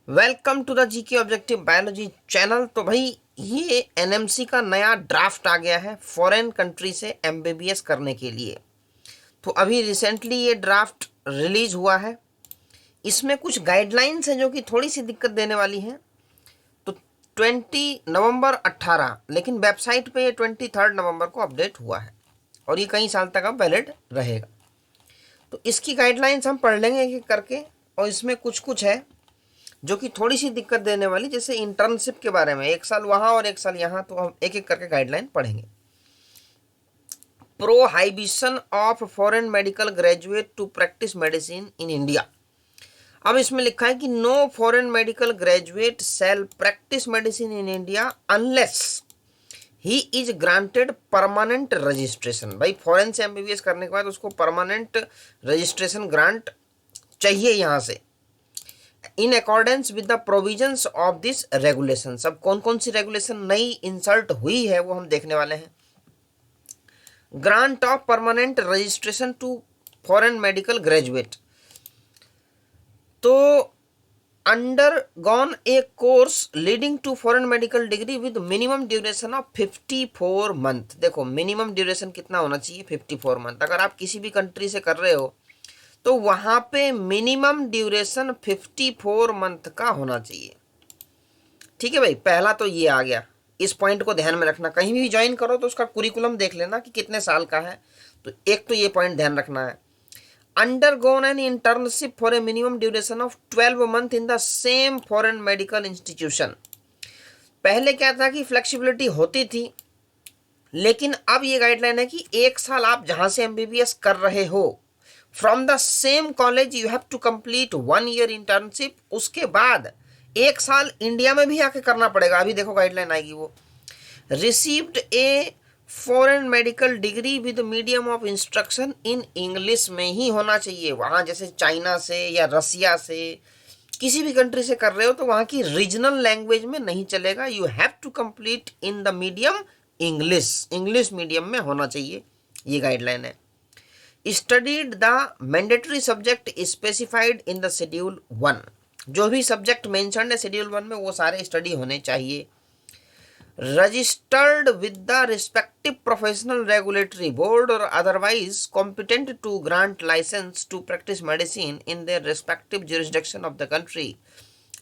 Welcome to the GK objective biology channel. तो भाई ये एनएमसी का नया ड्राफ्ट आ गया है फॉरेन कंट्री से एमबीबीएस करने के लिए। तो अभी रिसेंटली ये ड्राफ्ट रिलीज हुआ है। इसमें कुछ गाइडलाइंस हैं जो कि थोड़ी सी दिक्कत देने वाली हैं। तो 20 नवंबर 18, लेकिन वेबसाइट पे ये 23 नवंबर को अपडेट हुआ है और ये कई साल तक अब वैलिड रहेगा। तो इसकी गाइडलाइंस हम पढ़ लेंगे एक एक करके, और इसमें कुछ कुछ है जो कि थोड़ी सी दिक्कत देने वाली, जैसे इंटर्नशिप के बारे में, 1 साल वहां और 1 साल यहाँ। तो हम एक एक करके गाइडलाइन पढ़ेंगे। Prohibition of foreign medical graduate to practice medicine in India. अब इसमें लिखा है कि no foreign medical graduate shall practice medicine in India unless he is granted permanent registration. भाई फॉरेन से एमबीबीएस करने के बाद उसको परमानेंट रजिस्ट्रेशन ग्रांट चाहिए यहाँ से, in accordance with the provisions of this regulation. अब कौन कौन सी रेगुलेशन नई इंसर्ट हुई है वो हम देखने वाले हैं। Grant of permanent registration to foreign medical graduate. तो undergone a course leading to foreign medical degree with minimum duration of 54 month. देखो मिनिमम ड्यूरेशन कितना होना चाहिए, 54 मंथ। अगर आप किसी भी कंट्री से कर रहे हो तो वहां पे मिनिमम ड्यूरेशन 54 मंथ का होना चाहिए। ठीक है भाई, पहला तो ये आ गया। इस पॉइंट को ध्यान में रखना, कहीं भी ज्वाइन करो तो उसका कुरिकुलम देख लेना कि कितने साल का है। तो एक तो ये पॉइंट ध्यान रखना है। Undergone an internship for a minimum duration of 12 month in the same foreign medical institution. पहले क्या था कि फ्लेक्सिबिलिटी होती थी, लेकिन अब ये गाइडलाइन है कि 1 साल आप जहां से एमबीबीएस कर रहे हो, from the same college you have to complete 1 year internship. उसके बाद 1 साल इंडिया में भी आके करना पड़ेगा। अभी देखो गाइडलाइन आएगी वो। Received A foreign medical degree with medium of instruction in English में ही होना चाहिए। वहाँ जैसे चाइना से या रसिया से किसी भी कंट्री से कर रहे हो तो वहाँ की रीजनल लैंग्वेज में नहीं चलेगा। You have to complete in the medium English, English medium में होना चाहिए। ये गाइडलाइन है। Studied the mandatory subject specified in the schedule 1। जो भी सब्जेक्ट मेंशन्ड है शेड्यूल 1 में वो सारे स्टडी होने चाहिए। Registered with the respective professional regulatory board और otherwise competent to grant license to practice medicine in their respective jurisdiction of the country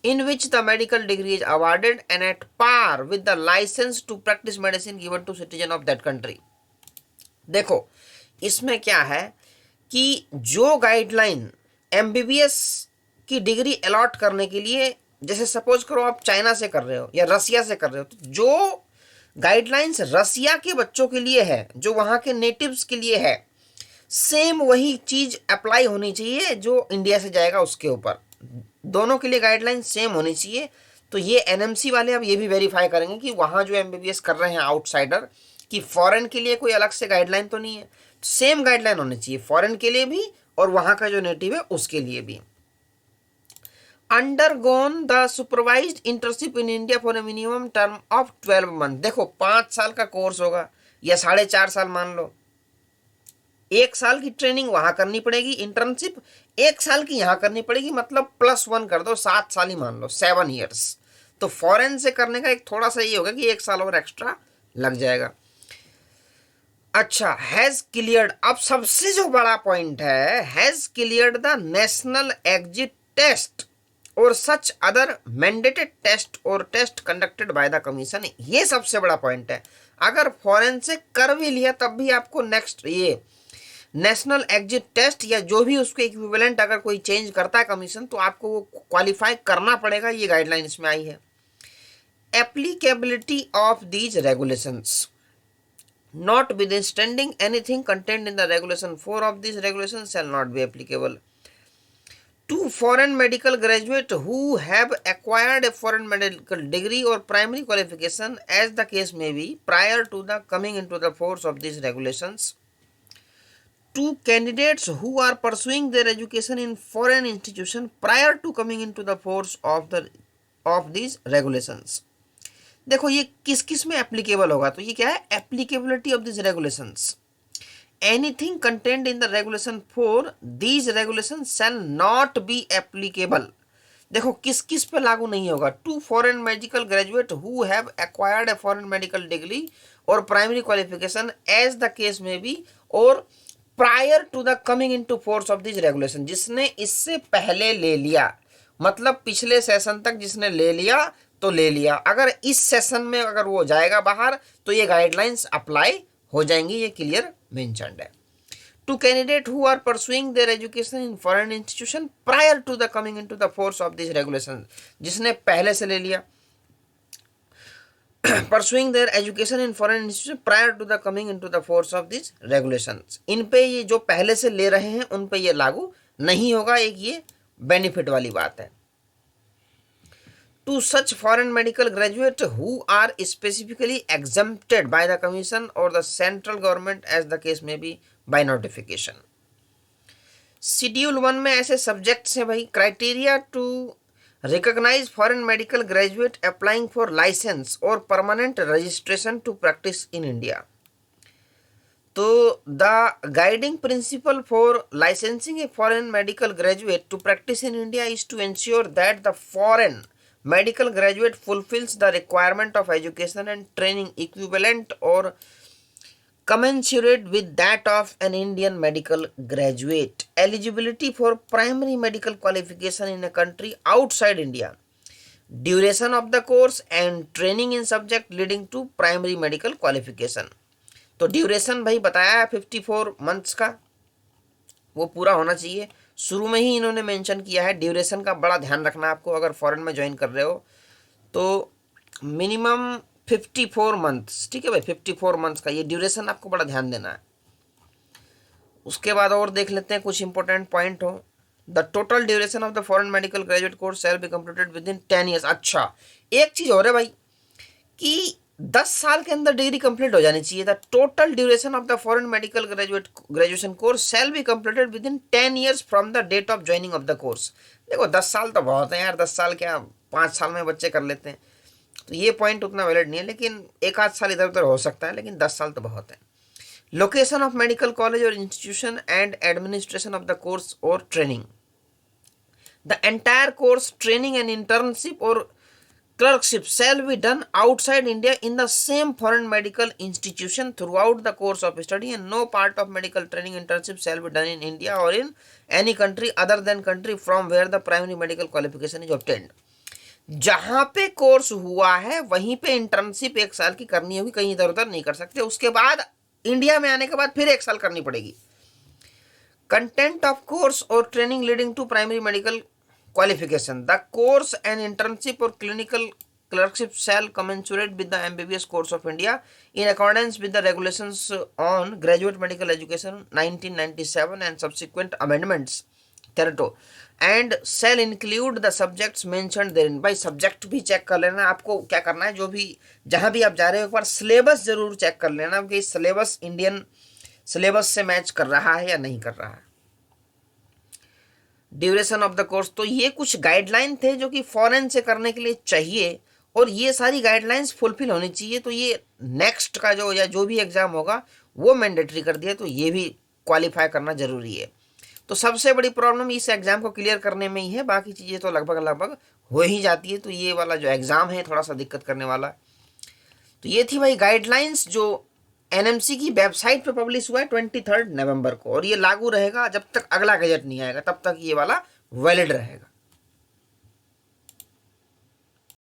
in which the medical degree is awarded and at par with the license to practice medicine given to citizen of that country। देखो इसमें क्या है कि जो guideline MBBS की degree allot करने के लिए, जैसे सपोज करो आप चाइना से कर रहे हो या रसिया से कर रहे हो, तो जो गाइडलाइंस रसिया के बच्चों के लिए है, जो वहाँ के नेटिव्स के लिए है, सेम वही चीज़ अप्लाई होनी चाहिए जो इंडिया से जाएगा उसके ऊपर। दोनों के लिए गाइडलाइन सेम होनी चाहिए। तो ये एनएमसी वाले अब ये भी वेरीफाई करेंगे कि वहाँ जो एमबीबीएस कर रहे हैं आउटसाइडर, कि फॉरेन के लिए कोई अलग से गाइडलाइन तो नहीं है, सेम गाइडलाइन होनी चाहिए फॉरेन के लिए भी और वहाँ का जो नेटिव है उसके लिए भी। Undergone the supervised internship in India for a minimum term of 12 month. देखो 5 साल का कोर्स होगा या 4.5 साल मान लो। 1 साल की ट्रेनिंग वहां करनी पड़ेगी, इंटर्नशिप 1 साल की यहाँ करनी पड़ेगी, मतलब +1 कर दो, 7 साल ही मान लो, 7 ईयर्स। तो फॉरेन से करने का एक थोड़ा सा ये होगा कि 1 साल और एक्स्ट्रा लग जाएगा। अच्छा, हैज क्लियर्ड, अब सबसे जो बड़ा पॉइंट है, has cleared the national exit test और सच अदर मैंडेटेड टेस्ट और test conducted by the commission. ये सबसे बड़ा पॉइंट है। अगर फॉरेन से कर भी लिया तब भी आपको नेक्स्ट ये नेशनल एग्जिट टेस्ट या जो भी उसके इक्विवेलेंट अगर कोई चेंज करता है कमीशन तो आपको वो क्वालिफाई करना पड़ेगा। ये गाइडलाइन इसमें आई है। Applicability of these regulations, notwithstanding anything contained in the regulation 4 of this regulation shall not be applicable to foreign medical graduate who have acquired a foreign medical degree or primary qualification as the case may be prior to the coming into the force of these regulations, to candidates who are pursuing their education in foreign institution prior to coming into the force of these regulations। देखो ये किस किस में applicable होगा, तो ये क्या है, applicability of this regulations. Anything content in the regulation 4, these regulation shall not be applicable देखो किस किस पे लागू नहीं होगा, to foreign medical graduate who have acquired a foreign medical degree और primary qualification as the case में be, और prior to the coming into force of this regulation, जिसने इससे पहले ले लिया, मतलब पिछले सेशन तक जिसने ले लिया तो ले लिया, अगर इस सेशन में अगर वो जाएगा बाहर तो ये गाइडलाइंस अप्लाई हो जाएंगी, ये क्लियर मेंशन्ड है। To candidate who are pursuing their education in foreign institution prior to the coming into the force of this regulation, जिसने पहले से ले लिया, pursuing their education in foreign institution prior to the coming into the force of this regulations, इन पे ये जो पहले से ले रहे हैं उन पे ये लागू नहीं होगा, एक ये बेनिफिट वाली बात है। To such foreign medical graduates who are specifically exempted by the commission or the central government as the case may be by notification। Schedule 1 में ऐसे सब्जेक्ट्स हैं भाई, criteria to recognise foreign medical graduate applying for licence और permanent registration to practice in India. तो the guiding principle for licensing a foreign medical graduate to practice in India is to ensure that the foreign medical graduate fulfills the requirement of education and training equivalent or commensurate with that of an Indian medical graduate, eligibility for primary medical qualification in a country outside India, duration of the course and training in subject leading to primary medical qualification। तो duration भाई बताया है 54 months का, वो पूरा होना चाहिए, शुरू में ही इन्होंने मेंशन किया है। ड्यूरेशन का बड़ा ध्यान रखना आपको, अगर फॉरेन में ज्वाइन कर रहे हो तो मिनिमम 54 मंथ्स, ठीक है भाई, 54 मंथ्स का ये ड्यूरेशन आपको बड़ा ध्यान देना है। उसके बाद और देख लेते हैं कुछ इंपॉर्टेंट पॉइंट हो। The total duration of the foreign medical graduate course shall be completed within 10 years. अच्छा, एक चीज़ और है भाई कि 10 साल के अंदर डिग्री कंप्लीट हो जानी चाहिए। The total duration of the foreign medical graduation course shall be completed within 10 years from the date of joining of the course. देखो 10 साल तो बहुत है यार, 10 साल क्या 5 साल में बच्चे कर लेते हैं, तो ये पॉइंट उतना वैलिड नहीं है, लेकिन एक आध साल इधर उधर हो सकता है, लेकिन 10 साल तो बहुत है। लोकेशन ऑफ मेडिकल कॉलेज और institution and administration of the course और training. The entire course training and internship और clerkship shall be done outside India in the same foreign medical institution throughout the course of study, and no part of medical training internship shall be done in India or in any country other than country from where the primary medical qualification is obtained। जहाँ पे course हुआ है वहीं पे internship 1 साल की करनी होगी, कहीं इधर उधर नहीं कर सकते। उसके बाद इंडिया में आने के बाद फिर 1 साल करनी पड़ेगी। कंटेंट ऑफ कोर्स और training leading to primary medical qualification, the course and internship or clinical clerkship shall commensurate with the MBBS course of India in accordance with the regulations on graduate medical education 1997 and subsequent amendments thereto, and shall include the subjects mentioned therein। भाई subject भी check कर लेना, आपको क्या करना है, जो भी जहाँ भी आप जा रहे हो एक बार सिलेबस जरूर चेक कर लेना कि सिलेबस इंडियन सिलेबस से मैच कर रहा है या नहीं कर रहा है। ड्यूरेशन ऑफ द कोर्स, तो ये कुछ गाइडलाइन थे जो कि फॉरेन से करने के लिए चाहिए, और ये सारी गाइडलाइंस फुलफिल होनी चाहिए। तो ये नेक्स्ट का जो या जो भी एग्जाम होगा वो मैंडेटरी कर दिया, तो ये भी क्वालिफाई करना जरूरी है। तो सबसे बड़ी प्रॉब्लम इस एग्जाम को क्लियर करने में ही है, बाकी चीज़ें तो लगभग हो ही जाती है। तो ये वाला जो एग्ज़ाम है थोड़ा सा दिक्कत करने वाला। तो ये थी भाई गाइडलाइंस जो एनएमसी की वेबसाइट पे पब्लिश हुआ है 23 नवंबर को, और ये लागू रहेगा जब तक अगला गजट नहीं आएगा, तब तक ये वाला वैलिड रहेगा।